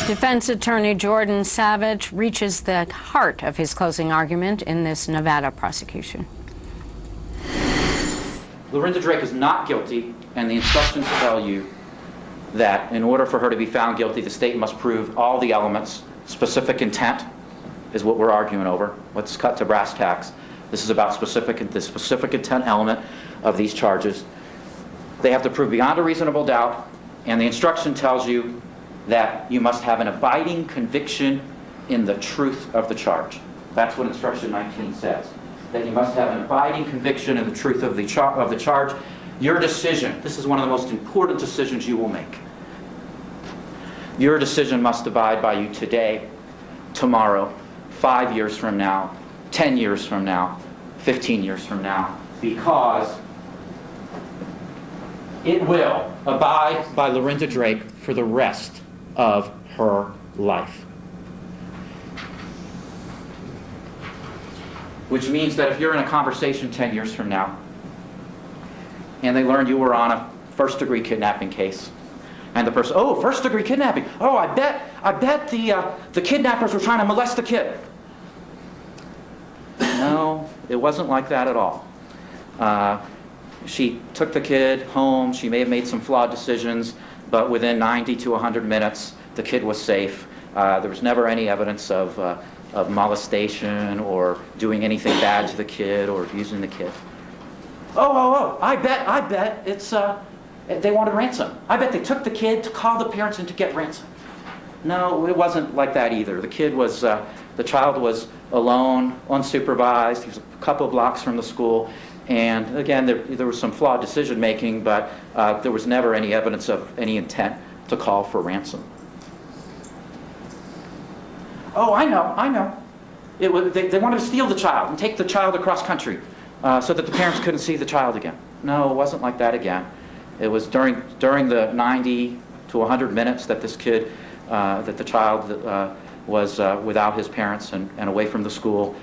Defense attorney Jordan Savage reaches the heart of his closing argument in this Nevada prosecution. Lorinda Drake is not guilty, and the instructions tell you that in order for her to be found guilty, the state must prove all the elements. Specific intent is what we're arguing over. Let's cut to brass tacks. This is about the specific intent element of these charges. They have to prove beyond a reasonable doubt, and the instruction tells you that you must have an abiding conviction in the truth of the charge. That's what instruction 19 says, that you must have an abiding conviction in the truth of the charge. Your decision, this is one of the most important decisions you will make. Your decision must abide by you today, tomorrow, 5 years from now, 10 years from now, 15 years from now, because it will abide by Lorinda Drake for the rest of her life. Which means that if you're in a conversation 10 years from now, and they learn you were on a first-degree kidnapping case, and the person, oh, first-degree kidnapping, oh, I bet the kidnappers were trying to molest the kid. No, it wasn't like that at all. She took the kid home. She may have made some flawed decisions, but within 90 to 100 minutes, the kid was safe. There was never any evidence of molestation or doing anything bad to the kid or abusing the kid. Oh, I bet it's, they wanted ransom. I bet they took the kid to call the parents and to get ransom. No, it wasn't like that either. The kid was, the child was alone, unsupervised. He was a couple blocks from the school. And again, there was some flawed decision making, but there was never any evidence of any intent to call for ransom. Oh, I know. They wanted to steal the child and take the child across country so that the parents couldn't see the child again. No, it wasn't like that again. It was during the 90 to 100 minutes that this kid, that the child was without his parents and away from the school.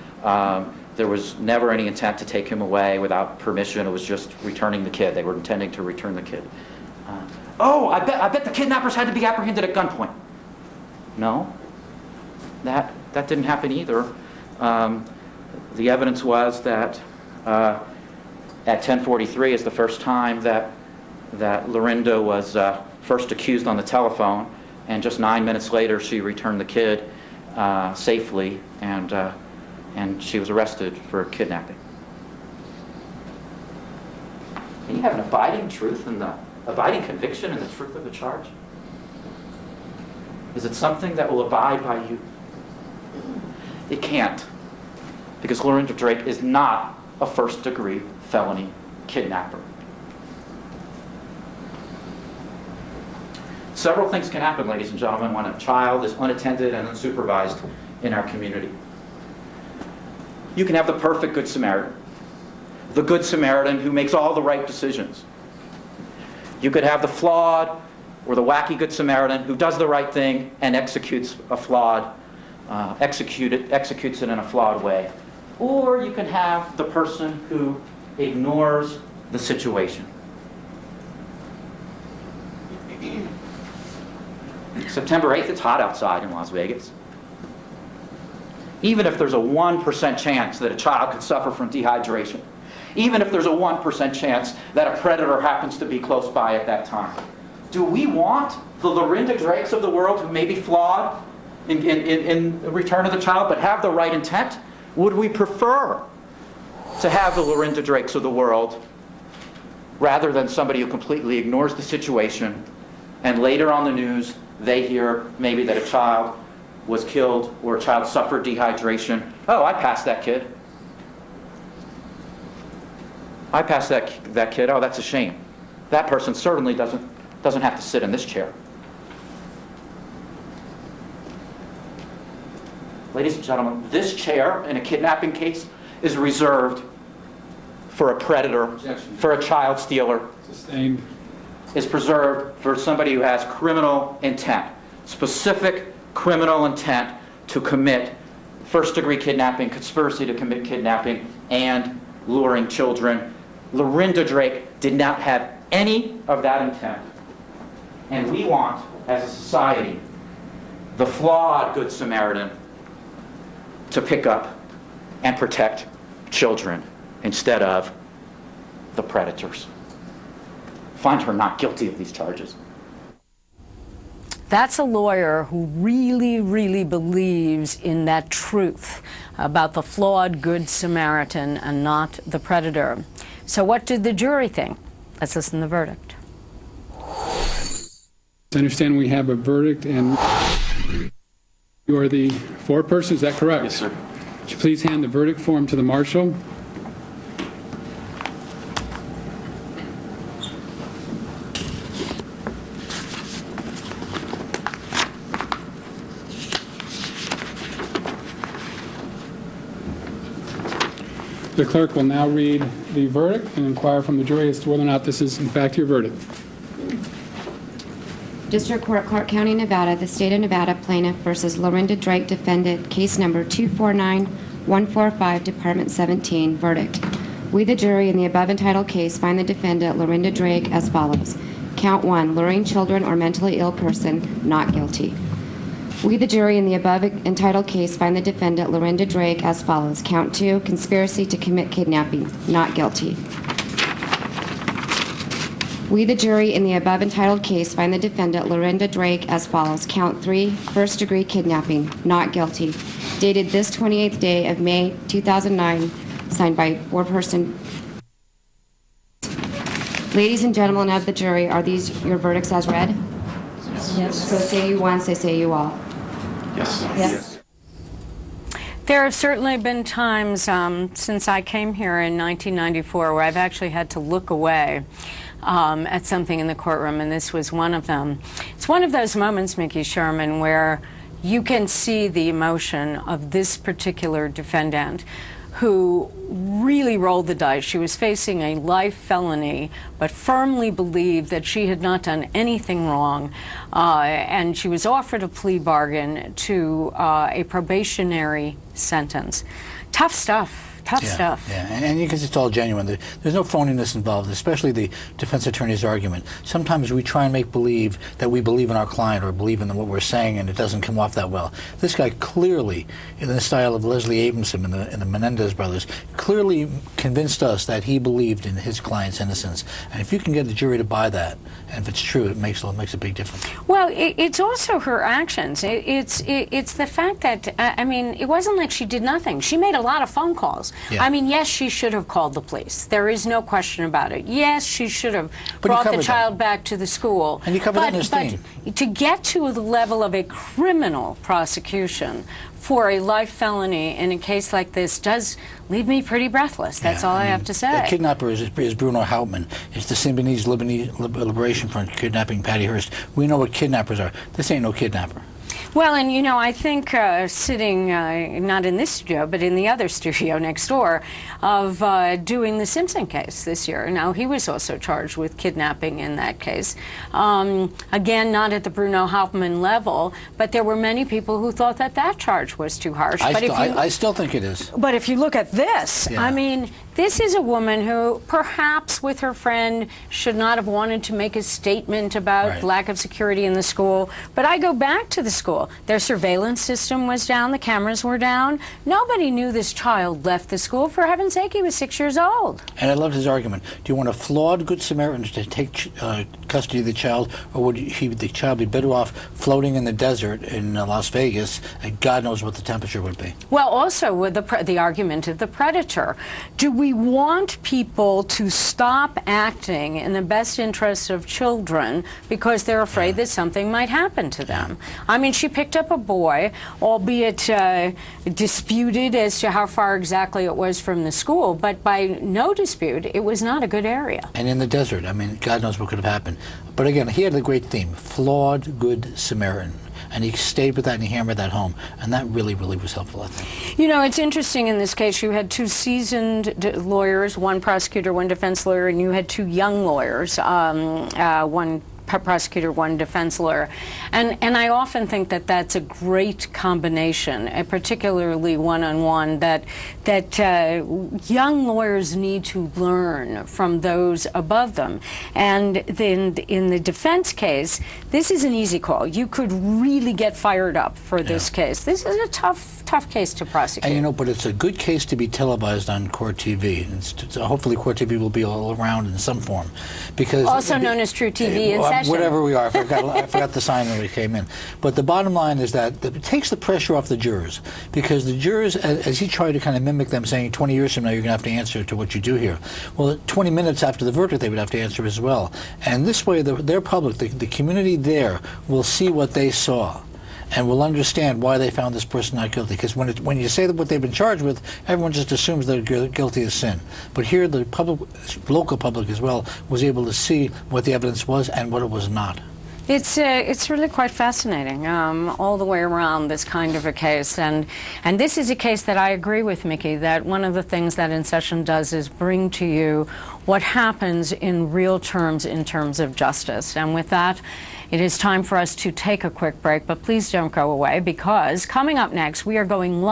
There was never any intent to take him away without permission. It was just returning the kid. They were intending to return the kid. I bet the kidnappers had to be apprehended at gunpoint. No, that didn't happen either. The evidence was that at 10:43 is the first time that Lorinda was first accused on the telephone, and just 9 minutes later she returned the kid safely, and she was arrested for kidnapping. And you have an abiding truth and the abiding conviction in the truth of the charge? Is it something that will abide by you? It can't, because Lorinda Drake is not a first-degree felony kidnapper. Several things can happen, ladies and gentlemen, when a child is unattended and unsupervised in our community. You can have the perfect Good Samaritan, the Good Samaritan who makes all the right decisions. You could have the flawed or the wacky Good Samaritan who does the right thing and executes it in a flawed way. Or you can have the person who ignores the situation. September 8th, it's hot outside in Las Vegas. Even if there's a 1% chance that a child could suffer from dehydration, even if there's a 1% chance that a predator happens to be close by at that time, do we want the Lorinda Drakes of the world who may be flawed in return of the child but have the right intent? Would we prefer to have the Lorinda Drakes of the world rather than somebody who completely ignores the situation and later on the news they hear maybe that a child was killed or a child suffered dehydration? Oh, I passed that kid. I passed that kid. Oh, that's a shame. That person certainly doesn't have to sit in this chair. Ladies and gentlemen, this chair in a kidnapping case is reserved for a predator, for a child stealer. Sustained. Is preserved for somebody who has criminal intent, specific criminal intent to commit first-degree kidnapping, conspiracy to commit kidnapping, and luring children. Lorinda Drake did not have any of that intent. And we want, as a society, the flawed Good Samaritan to pick up and protect children instead of the predators. Find her not guilty of these charges. That's a lawyer who really, really believes in that truth about the flawed Good Samaritan and not the predator. So what did the jury think? Let's listen to the verdict. I understand we have a verdict, and you are the foreperson, is that correct? Yes, sir. Would you please hand the verdict form to the marshal? The clerk will now read the verdict and inquire from the jury as to whether or not this is in fact your verdict. District Court, Clark County, Nevada, the State of Nevada plaintiff versus Lorinda Drake, defendant, case number 249145, Department 17, verdict. We, the jury, in the above entitled case, find the defendant, Lorinda Drake, as follows. Count 1, luring children or mentally ill person, not guilty. We, the jury, in the above entitled case, find the defendant, Lorinda Drake, as follows. Count 2, conspiracy to commit kidnapping, not guilty. We, the jury, in the above entitled case, find the defendant, Lorinda Drake, as follows. Count 3, first-degree kidnapping, not guilty. Dated this 28th day of May 2009, signed by foreperson. Ladies and gentlemen of the jury, are these your verdicts as read? Yes. So say you once, I say you all. Yes. Yes. There have certainly been times since I came here in 1994 where I've actually had to look away at something in the courtroom, and this was one of them. It's one of those moments, Mickey Sherman, where you can see the emotion of this particular defendant who really rolled the dice. She was facing a life felony, but firmly believed that she had not done anything wrong, and she was offered a plea bargain to a probationary sentence. Tough stuff. Tough stuff. Yeah, and you can see it's all genuine. There's no phoniness involved, especially the defense attorney's argument. Sometimes we try and make believe that we believe in our client or believe in what we're saying, and it doesn't come off that well. This guy clearly, in the style of Leslie Abramson and the Menendez brothers, clearly convinced us that he believed in his client's innocence. And if you can get the jury to buy that, and if it's true, it makes a big difference. Well, it's also her actions. It's the fact that, I mean, it wasn't like she did nothing. She made a lot of phone calls. Yeah. I mean, yes, she should have called the police. There is no question about it. Yes, she should have brought the child back to the school. And you covered that in his theme. But to get to the level of a criminal prosecution for a life felony in a case like this does leave me pretty breathless. That's all I have to say. The kidnapper is Bruno Hauptmann. It's the Symbionese Liberation Front kidnapping Patty Hearst. We know what kidnappers are. This ain't no kidnapper. Well, and you know, I think sitting not in this studio, but in the other studio next door, of doing the Simpson case this year. Now, he was also charged with kidnapping in that case. Again, not at the Bruno Hauptmann level, but there were many people who thought that that charge was too harsh. I still think it is. But if you look at this, Yeah. I mean, this is a woman who perhaps with her friend should not have wanted to make a statement about lack of security in the school. But I go back to the school. Their surveillance system was down. The cameras were down. Nobody knew this child left the school. For heaven's sake, he was 6 years old. And I loved his argument. Do you want a flawed Good Samaritan to take custody of the child, or would the child be better off floating in the desert in Las Vegas, and God knows what the temperature would be? Well, also with the argument of the predator. Do we want people to stop acting in the best interests of children because they're afraid that something might happen to them? I mean, she picked up a boy, albeit disputed as to how far exactly it was from the school, but by no dispute, it was not a good area. And in the desert, I mean, God knows what could have happened. But again, he had a great theme, flawed Good Samaritan. And he stayed with that and he hammered that home. And that really, really was helpful, I think. You know, it's interesting in this case, you had two seasoned lawyers, one prosecutor, one defense lawyer, and you had two young lawyers, one prosecutor, one defense lawyer. And I often think that that's a great combination, particularly one-on-one, that young lawyers need to learn from those above them. And then in the defense case, this is an easy call. You could really get fired up for this case. This is a tough case to prosecute. And you know, but it's a good case to be televised on Court TV. Hopefully Court TV will be all around in some form. Because Also known as True TV in session. Whatever we are, I forgot the sign when we came in. But the bottom line is that it takes the pressure off the jurors, because the jurors, as he tried to kind of mimic them, saying 20 years from now you're going to have to answer to what you do here. Well, 20 minutes after the verdict they would have to answer as well. And this way their public, the community there, will see what they saw and will understand why they found this person not guilty. Because when you say that what they've been charged with, everyone just assumes they're guilty of sin. But here, the local public as well, was able to see what the evidence was and what it was not. It's really quite fascinating all the way around, this kind of a case, and this is a case that I agree with Mickey, that one of the things that In Session does is bring to you what happens in real terms in terms of justice. And with that, it is time for us to take a quick break, but please don't go away, because coming up next we are going live